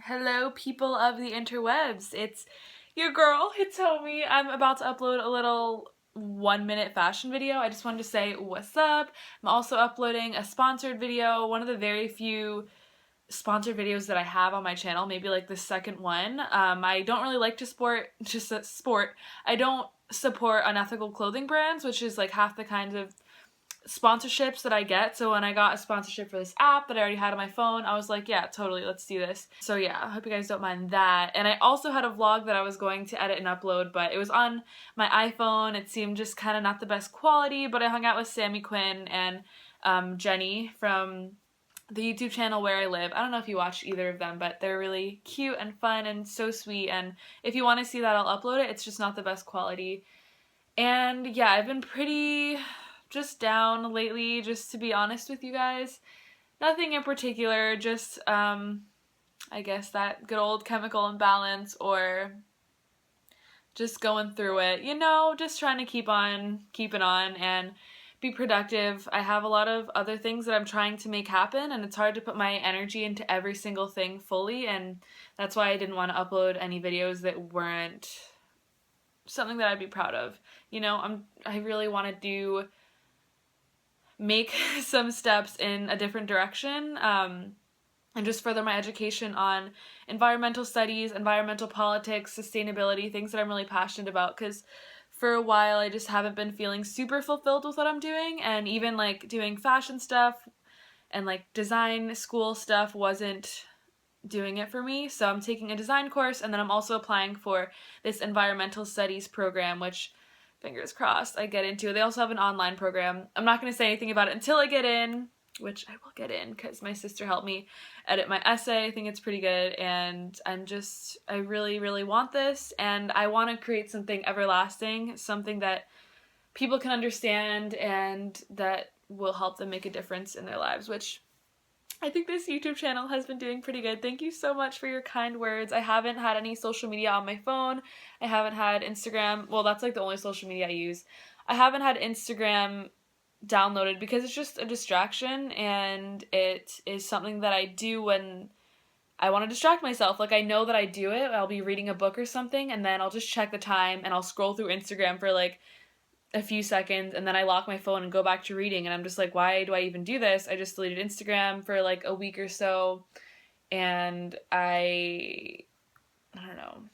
Hello, people of the interwebs. It's your girl, Hitomi. I'm about to upload a little 1 minute fashion video. I just wanted to say what's up. I'm also uploading a sponsored video, one of the very few sponsored videos that I have on my channel, maybe like the second one. I don't really like to sport. I don't support unethical clothing brands, which is like half the kinds of sponsorships that I get. So when I got a sponsorship for this app that I already had on my phone, I was like, yeah, totally, let's do this. So yeah, I hope you guys don't mind that. And I also had a vlog that I was going to edit and upload, but it was on my iPhone. It seemed just kind of not the best quality, but I hung out with Sammy Quinn and Jenny from the YouTube channel Where I Live. I don't know if you watch either of them, but they're really cute and fun and so sweet. And if you want to see that, I'll upload it. It's just not the best quality. And yeah, I've been pretty just down lately, just to be honest with you guys. Nothing in particular, just I guess that good old chemical imbalance or just going through it, just trying to keep on keeping on and be productive. I have a lot of other things that I'm trying to make happen, and it's hard to put my energy into every single thing fully, and that's why I didn't want to upload any videos that weren't something that I'd be proud of. I really want to make some steps in a different direction, and just further my education on environmental studies, environmental politics, sustainability, things that I'm really passionate about, because for a while I just haven't been feeling super fulfilled with what I'm doing, and even like doing fashion stuff and like design school stuff wasn't doing it for me. So I'm taking a design course, and then I'm also applying for this environmental studies program, which fingers crossed I get into. They also have an online program. I'm not going to say anything about it until I get in, which I will get in because my sister helped me edit my essay. I think it's pretty good, and I really, really want this, and I want to create something everlasting, something that people can understand and that will help them make a difference in their lives, which I think this YouTube channel has been doing pretty good. Thank you so much for your kind words. I haven't had any social media on my phone. I haven't had Instagram. Well, that's like the only social media I use. I haven't had Instagram downloaded because it's just a distraction, and it is something that I do when I want to distract myself. Like, I know that I do it. I'll be reading a book or something, and then I'll just check the time and I'll scroll through Instagram for like a few seconds, and then I lock my phone and go back to reading, and I'm just like, why do I even do this? I just deleted Instagram for like a week or so, and I don't know.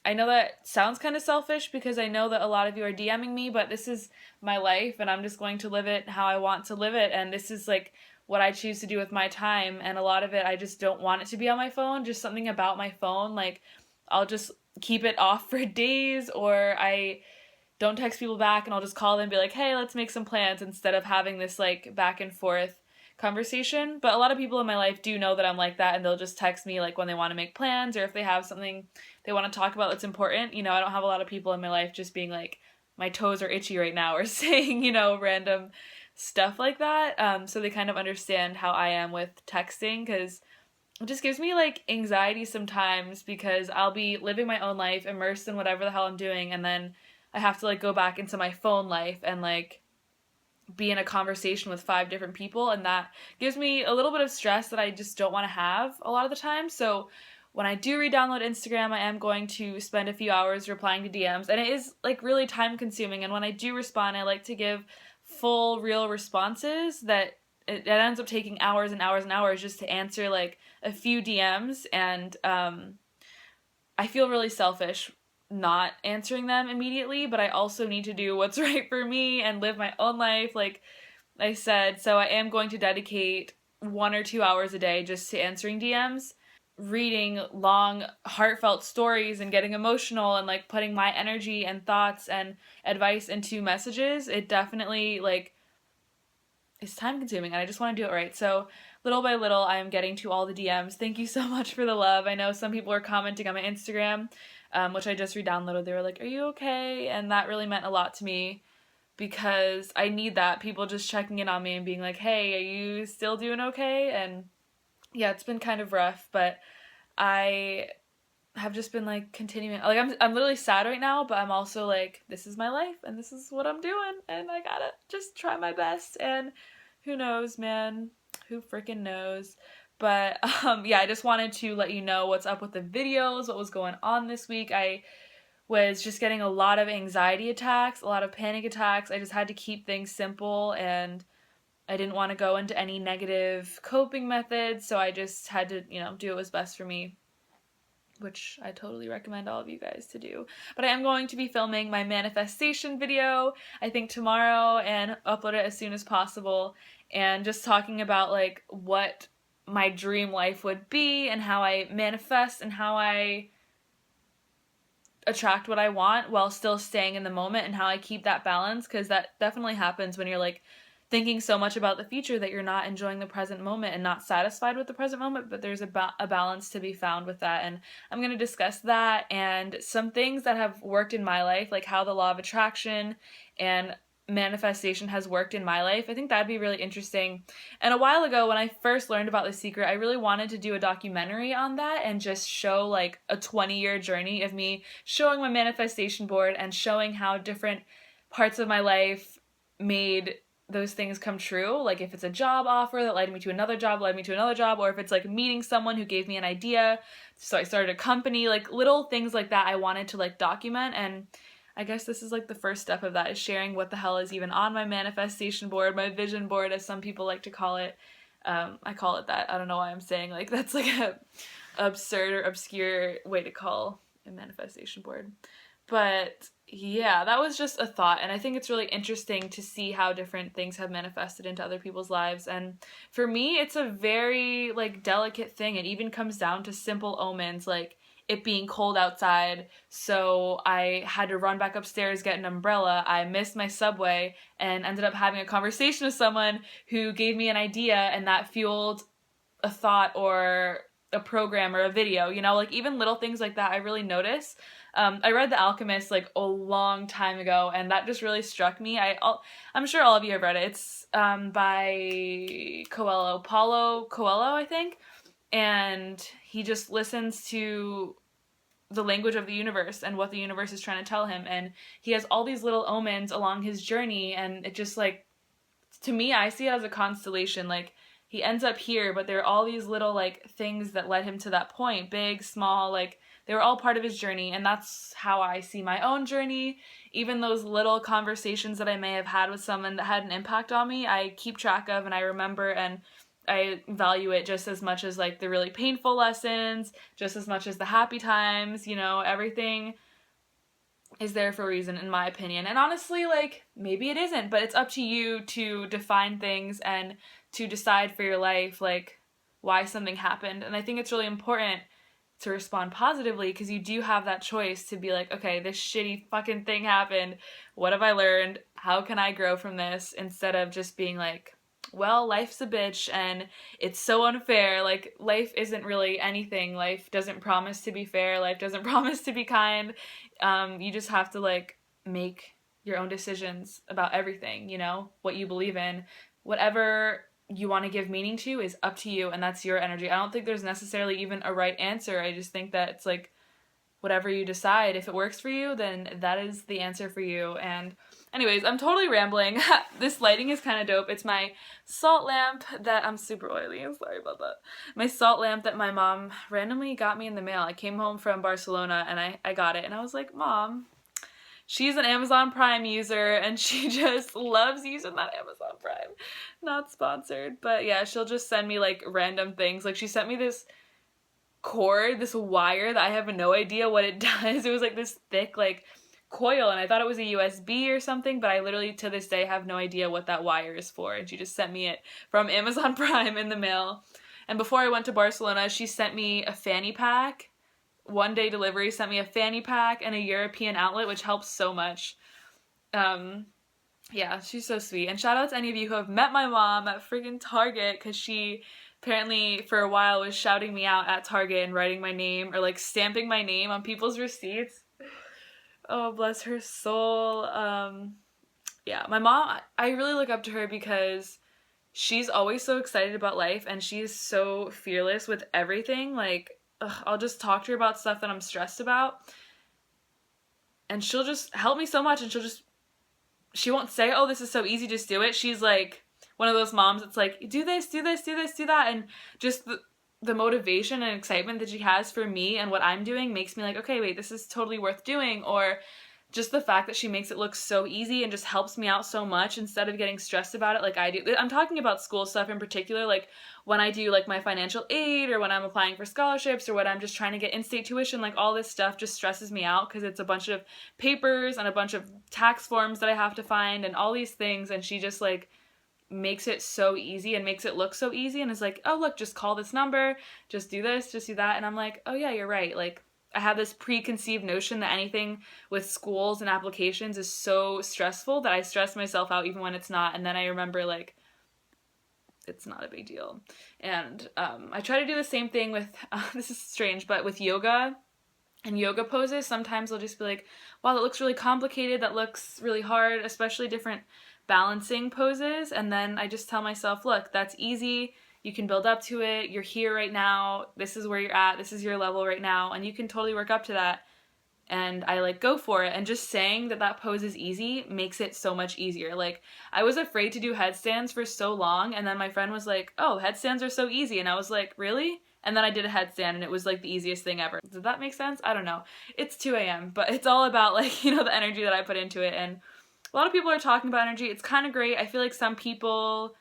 I know that sounds kind of selfish because I know that a lot of you are DMing me, but this is my life, and I'm just going to live it how I want to live it, and this is like what I choose to do with my time, and a lot of it I just don't want it to be on my phone. Just something about my phone, like I'll just keep it off for days, or I don't text people back, and I'll just call them and be like, hey, let's make some plans, instead of having this like back and forth conversation. But a lot of people in my life do know that I'm like that, and they'll just text me like when they want to make plans, or if they have something they want to talk about that's important. I don't have a lot of people in my life just being like, my toes are itchy right now, or saying, random stuff like that. So they kind of understand how I am with texting, because it just gives me like anxiety sometimes, because I'll be living my own life, immersed in whatever the hell I'm doing, and then I have to like go back into my phone life and like be in a conversation with 5 different people, and that gives me a little bit of stress that I just don't want to have a lot of the time. So when I do re-download Instagram, I am going to spend a few hours replying to DMs, and it is like really time consuming, and when I do respond, I like to give full real responses that it ends up taking hours and hours and hours just to answer like a few DMs, and I feel really selfish not answering them immediately, but I also need to do what's right for me and live my own life, like I said. So I am going to dedicate 1 or 2 hours a day just to answering DMs, reading long, heartfelt stories and getting emotional and like putting my energy and thoughts and advice into messages. It definitely like is time consuming, and I just want to do it right. So little by little, I am getting to all the DMs. Thank you so much for the love. I know some people were commenting on my Instagram, which I just re-downloaded. They were like, "Are you okay?" And that really meant a lot to me, because I need that. People just checking in on me and being like, "Hey, are you still doing okay?" And yeah, it's been kind of rough, but I have just been like continuing. Like I'm literally sad right now, but I'm also like, this is my life and this is what I'm doing, and I gotta just try my best. And who knows, man? Who freaking knows? But yeah, I just wanted to let you know what's up with the videos, what was going on this week. I was just getting a lot of anxiety attacks, a lot of panic attacks. I just had to keep things simple, and I didn't want to go into any negative coping methods, so I just had to, do what was best for me, which I totally recommend all of you guys to do. But I am going to be filming my manifestation video, I think tomorrow, and upload it as soon as possible, and just talking about like what my dream life would be and how I manifest and how I attract what I want while still staying in the moment, and how I keep that balance, because that definitely happens when you're like thinking so much about the future that you're not enjoying the present moment and not satisfied with the present moment. But there's a balance to be found with that, and I'm going to discuss that and some things that have worked in my life, like how the law of attraction and manifestation has worked in my life. I think that'd be really interesting. And a while ago, when I first learned about The Secret, I really wanted to do a documentary on that and just show like a 20-year journey of me showing my manifestation board and showing how different parts of my life made those things come true. Like if it's a job offer that led me to another job, or if it's like meeting someone who gave me an idea, so I started a company, like little things like that I wanted to like document. And I guess this is like the first step of that, is sharing what the hell is even on my manifestation board, my vision board, as some people like to call it. I call it that. I don't know why I'm saying like that's like a absurd or obscure way to call a manifestation board. But yeah, that was just a thought, and I think it's really interesting to see how different things have manifested into other people's lives. And for me, it's a very like delicate thing. It even comes down to simple omens, like it being cold outside, so I had to run back upstairs, get an umbrella. I missed my subway and ended up having a conversation with someone who gave me an idea, and that fueled a thought or a program or a video, like even little things like that I really notice. I read The Alchemist like a long time ago, and that just really struck me. I'm sure all of you have read it. It's by Paulo Coelho, I think, and he just listens to the language of the universe and what the universe is trying to tell him, and he has all these little omens along his journey, and it just like, to me, I see it as a constellation. Like he ends up here, but there are all these little like things that led him to that point, big, small, like they were all part of his journey. And that's how I see my own journey. Even those little conversations that I may have had with someone that had an impact on me, I keep track of and I remember, and I value it just as much as like the really painful lessons, just as much as the happy times. Everything is there for a reason, in my opinion. And honestly, like, maybe it isn't, but it's up to you to define things and to decide for your life, like, why something happened. And I think it's really important to respond positively, because you do have that choice to be like, okay, this shitty fucking thing happened. What have I learned? How can I grow from this? Instead of just being like, well, life's a bitch and it's so unfair. Like, life isn't really anything. Life doesn't promise to be fair. Life doesn't promise to be kind. You just have to like make your own decisions about everything, what you believe in. Whatever you want to give meaning to is up to you, and that's your energy. I don't think there's necessarily even a right answer. I just think that it's like whatever you decide. If it works for you, then that is the answer for you. And anyways, I'm totally rambling. This lighting is kind of dope. It's my salt lamp that I'm super oily. I'm sorry about that. My salt lamp that my mom randomly got me in the mail. I came home from Barcelona and I got it, and I was like, Mom, she's an Amazon Prime user and she just loves using that Amazon Prime. Not sponsored, but yeah, she'll just send me like random things. Like she sent me this cord, this wire that I have no idea what it does. It was like this thick like coil, and I thought it was a USB or something, but I literally to this day have no idea what that wire is for, and she just sent me it from Amazon Prime in the mail. And before I went to Barcelona, she sent me a fanny pack. One day delivery, sent me a fanny pack and a European outlet, which helps so much. Yeah, she's so sweet. And shout out to any of you who have met my mom at friggin' Target, because she apparently for a while was shouting me out at Target and writing my name or like stamping my name on people's receipts. Oh, bless her soul. Yeah, my mom, I really look up to her because she's always so excited about life, and she's so fearless with everything. Like, I'll just talk to her about stuff that I'm stressed about, and she'll just help me so much, and she won't say, oh, this is so easy, just do it. She's like one of those moms that's like, do this, do this, do this, do that, and just the motivation and excitement that she has for me and what I'm doing makes me like, okay, wait, this is totally worth doing. Or just the fact that she makes it look so easy and just helps me out so much instead of getting stressed about it like I do. I'm talking about school stuff in particular, like when I do like my financial aid or when I'm applying for scholarships or when I'm just trying to get in-state tuition, like all this stuff just stresses me out because it's a bunch of papers and a bunch of tax forms that I have to find and all these things, and she just like makes it so easy and makes it look so easy and is like, oh look, just call this number, just do this, just do that. And I'm like, oh yeah, you're right. Like I have this preconceived notion that anything with schools and applications is so stressful that I stress myself out even when it's not. And then I remember like it's not a big deal. And I try to do the same thing with this is strange, but with yoga and yoga poses. Sometimes I'll just be like, wow, that looks really complicated, that looks really hard, especially different balancing poses. And then I just tell myself, look, that's easy, you can build up to it, you're here right now, this is where you're at, this is your level right now, and you can totally work up to that. And I like go for it, and just saying that that pose is easy makes it so much easier. Like I was afraid to do headstands for so long, and then my friend was like, oh, headstands are so easy, and I was like, really? And then I did a headstand and it was like the easiest thing ever. Did that make sense? I don't know. It's 2 a.m. but it's all about like, you know, the energy that I put into it. And a lot of people are talking about energy. It's kind of great. I feel like some people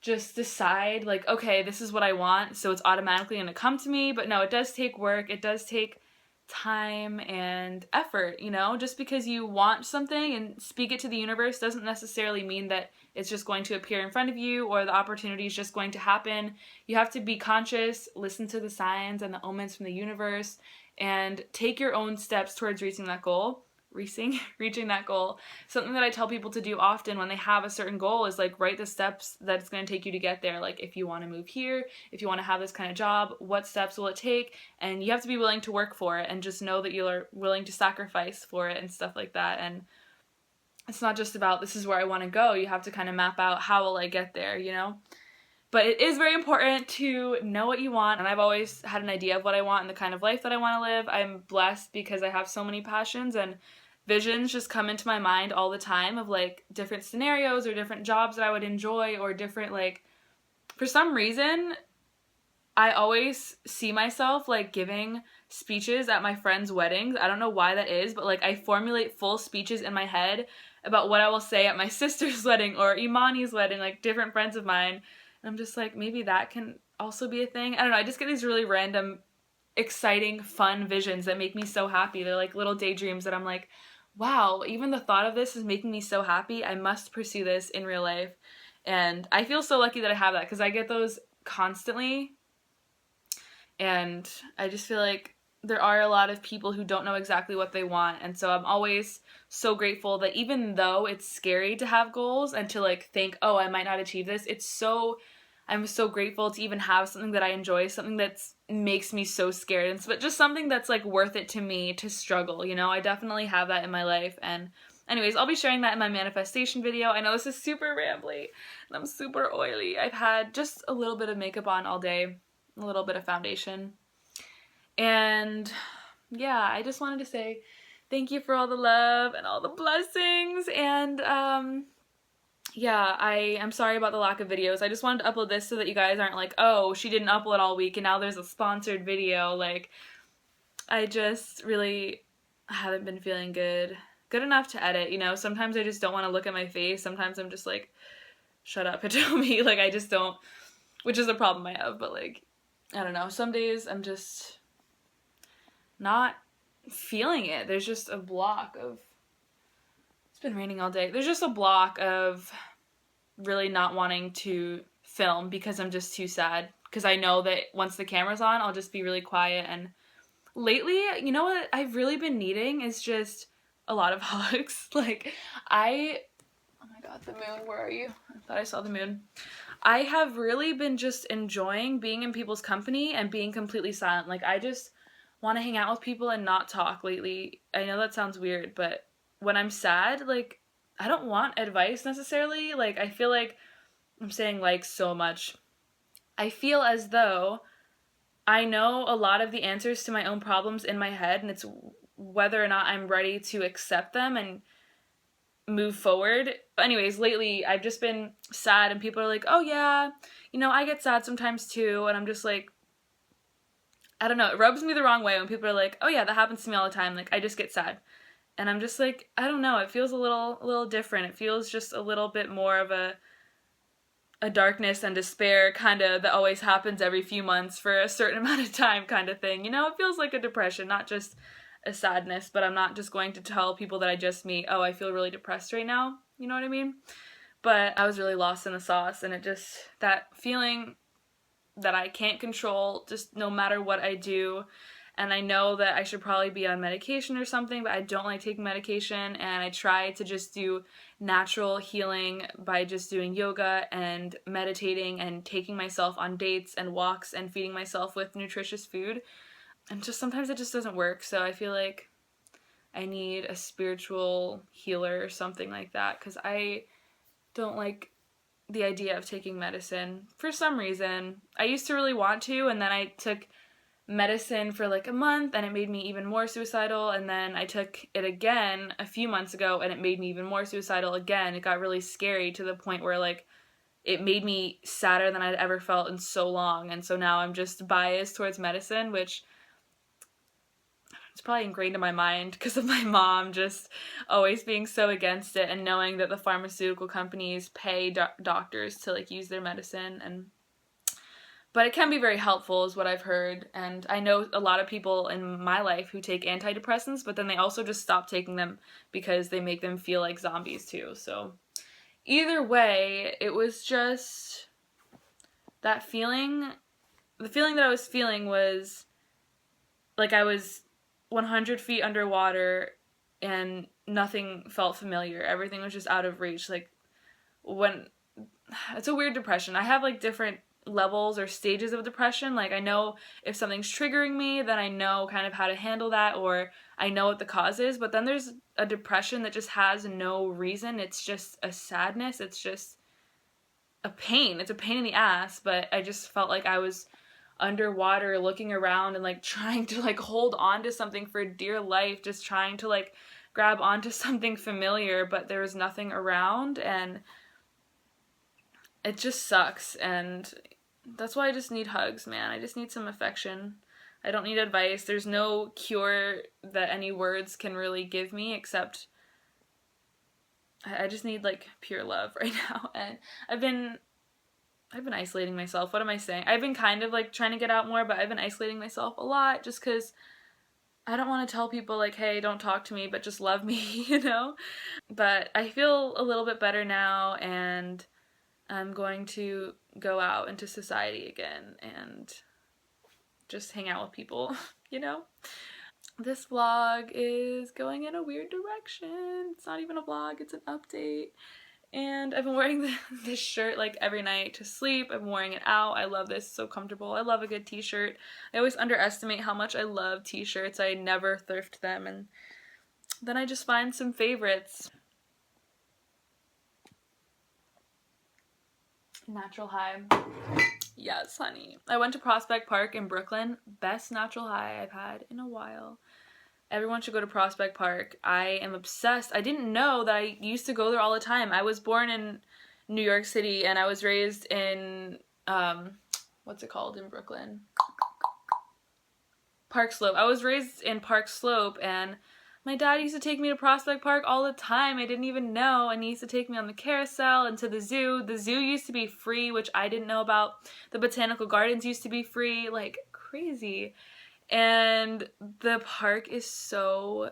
just decide like, okay, this is what I want, so it's automatically going to come to me. But no, it does take work. It does take time and effort, you know? Just because you want something and speak it to the universe doesn't necessarily mean that it's just going to appear in front of you or the opportunity is just going to happen. You have to be conscious, listen to the signs and the omens from the universe, and take your own steps towards reaching that goal. Reaching that goal. Something that I tell people to do often when they have a certain goal is like write the steps that it's going to take you to get there. Like if you want to move here, if you want to have this kind of job, what steps will it take? And you have to be willing to work for it and just know that you're willing to sacrifice for it and stuff like that. And it's not just about this is where I want to go. You have to kind of map out how will I get there, you know? But it is very important to know what you want, and I've always had an idea of what I want and the kind of life that I want to live. I'm blessed because I have so many passions and visions just come into my mind all the time of like different scenarios or different jobs that I would enjoy or different like, for some reason, I always see myself like giving speeches at my friends' weddings. I don't know why that is, but like I formulate full speeches in my head about what I will say at my sister's wedding or Imani's wedding, like different friends of mine. And I'm just like, maybe that can also be a thing. I don't know, I just get these really random, exciting, fun visions that make me so happy. They're like little daydreams that I'm like, wow, even the thought of this is making me so happy. I must pursue this in real life. And I feel so lucky that I have that because I get those constantly. And I just feel like there are a lot of people who don't know exactly what they want. And so I'm always so grateful that even though it's scary to have goals and to like think, oh, I might not achieve this, I'm so grateful to even have something that I enjoy, something that makes me so scared, and but just something that's like worth it to me to struggle, you know? I definitely have that in my life. And anyways, I'll be sharing that in my manifestation video. I know this is super rambly and I'm super oily. I've had just a little bit of makeup on all day, a little bit of foundation. And yeah, I just wanted to say thank you for all the love and all the blessings. And yeah, I am sorry about the lack of videos. I just wanted to upload this so that you guys aren't like, oh, she didn't upload all week and now there's a sponsored video. Like, I just really haven't been feeling good enough to edit, you know? Sometimes I just don't want to look at my face. Sometimes I'm just like, shut up, Hitomi. Like, I just don't, which is a problem I have, but like, I don't know. Some days I'm just not feeling it. There's just a block of, it's been raining all day. There's just a block of really not wanting to film because I'm just too sad. Because I know that once the camera's on, I'll just be really quiet. And lately, you know what I've really been needing is just a lot of hugs. Like, oh my god, the moon, where are you? I thought I saw the moon. I have really been just enjoying being in people's company and being completely silent. Like, I just want to hang out with people and not talk lately. I know that sounds weird, but when I'm sad, like, I don't want advice necessarily. Like, I feel like I'm saying like so much. I feel as though I know a lot of the answers to my own problems in my head, and it's whether or not I'm ready to accept them and move forward. But anyways, lately I've just been sad and people are like, oh yeah, you know, I get sad sometimes too. And I'm just like, I don't know, it rubs me the wrong way when people are like, oh yeah, that happens to me all the time. Like, I just get sad. And I'm just like, I don't know, it feels a little different. It feels just a little bit more of a darkness and despair kind of that always happens every few months for a certain amount of time kind of thing. You know, it feels like a depression, not just a sadness, but I'm not just going to tell people that I just meet, oh, I feel really depressed right now. You know what I mean? But I was really lost in the sauce, and it just, that feeling that I can't control just no matter what I do. And I know that I should probably be on medication or something, but I don't like taking medication, and I try to just do natural healing by just doing yoga and meditating and taking myself on dates and walks and feeding myself with nutritious food. And just sometimes it just doesn't work, so I feel like I need a spiritual healer or something like that, because I don't like the idea of taking medicine for some reason. I used to really want to, and then I took medicine for like a month and it made me even more suicidal, and then I took it again a few months ago and it made me even more suicidal again. It got really scary to the point where like it made me sadder than I'd ever felt in so long, and so now I'm just biased towards medicine, which it's probably ingrained in my mind because of my mom just always being so against it, and knowing that the pharmaceutical companies pay doctors to like use their medicine. And but it can be very helpful is what I've heard, and I know a lot of people in my life who take antidepressants, but then they also just stop taking them because they make them feel like zombies too. So either way, it was just that feeling. The feeling that I was feeling was like I was 100 feet underwater and nothing felt familiar. Everything was just out of reach. Like, when it's a weird depression. I have like different levels or stages of depression. Like, I know if something's triggering me, then I know kind of how to handle that, or I know what the cause is. But then there's a depression that just has no reason. It's just a sadness. It's just a pain. It's a pain in the ass. But I just felt like I was underwater looking around and like trying to like hold on to something for dear life, just trying to like grab onto something familiar, but there was nothing around, and it just sucks. And that's why I just need hugs, man. I just need some affection. I don't need advice. There's no cure that any words can really give me, except I just need like pure love right now. And I've been isolating myself. What am I saying? I've been kind of like trying to get out more, but I've been isolating myself a lot just because I don't want to tell people like, hey, don't talk to me, but just love me, you know? But I feel a little bit better now, and I'm going to go out into society again and just hang out with people, you know? This vlog is going in a weird direction. It's not even a vlog, it's an update. And I've been wearing this shirt like every night to sleep. I'm wearing it out. I love this. It's so comfortable. I love a good t-shirt. I always underestimate how much I love t-shirts. I never thrift them, and then I just find some favorites. Natural high. Yes, honey. I went to Prospect Park in Brooklyn. Best natural high I've had in a while. Everyone should go to Prospect Park. I am obsessed. I didn't know that I used to go there all the time. I was born in New York City, and I was raised in, what's it called in Brooklyn? Park Slope. I was raised in Park Slope, and my dad used to take me to Prospect Park all the time. I didn't even know, and he used to take me on the carousel and to the zoo. The zoo used to be free, which I didn't know about. The botanical gardens used to be free, like crazy. And the park is so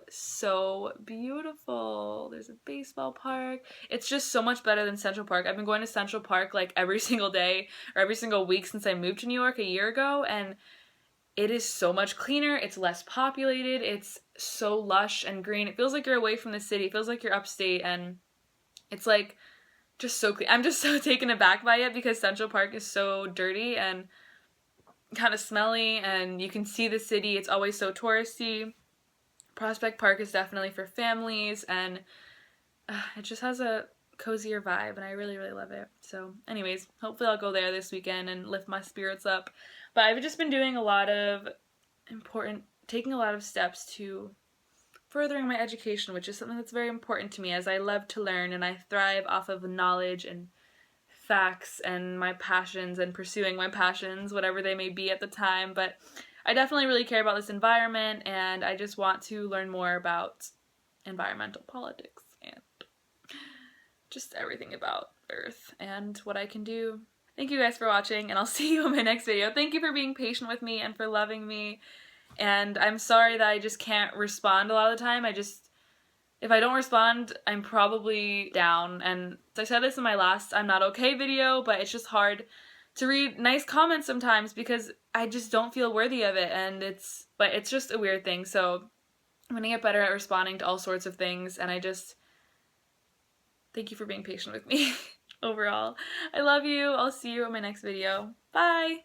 beautiful. There's a baseball park. It's just so much better than Central Park. I've been going to Central Park like every single day or every single week since I moved to New York a year ago, and it is so much cleaner. It's less populated. It's so lush and green. It feels like you're away from the city. It feels like you're upstate, and it's like just so clean. I'm just so taken aback by it because Central Park is so dirty and kind of smelly, and you can see the city. It's always so touristy. Prospect Park is definitely for families, and it just has a cozier vibe, and I really love it. So anyways, hopefully I'll go there this weekend and lift my spirits up. But I've just been doing a lot of taking a lot of steps to furthering my education, which is something that's very important to me as I love to learn and I thrive off of knowledge and facts and my passions and pursuing my passions, whatever they may be at the time. But I definitely really care about this environment, and I just want to learn more about environmental politics and just everything about Earth and what I can do. Thank you guys for watching, and I'll see you in my next video. Thank you for being patient with me and for loving me. And I'm sorry that I just can't respond a lot of the time. If I don't respond, I'm probably down. And I said this in my last I'm Not Okay video, but it's just hard to read nice comments sometimes because I just don't feel worthy of it. And it's just a weird thing. So I'm gonna get better at responding to all sorts of things, and thank you for being patient with me overall. I love you. I'll see you in my next video. Bye!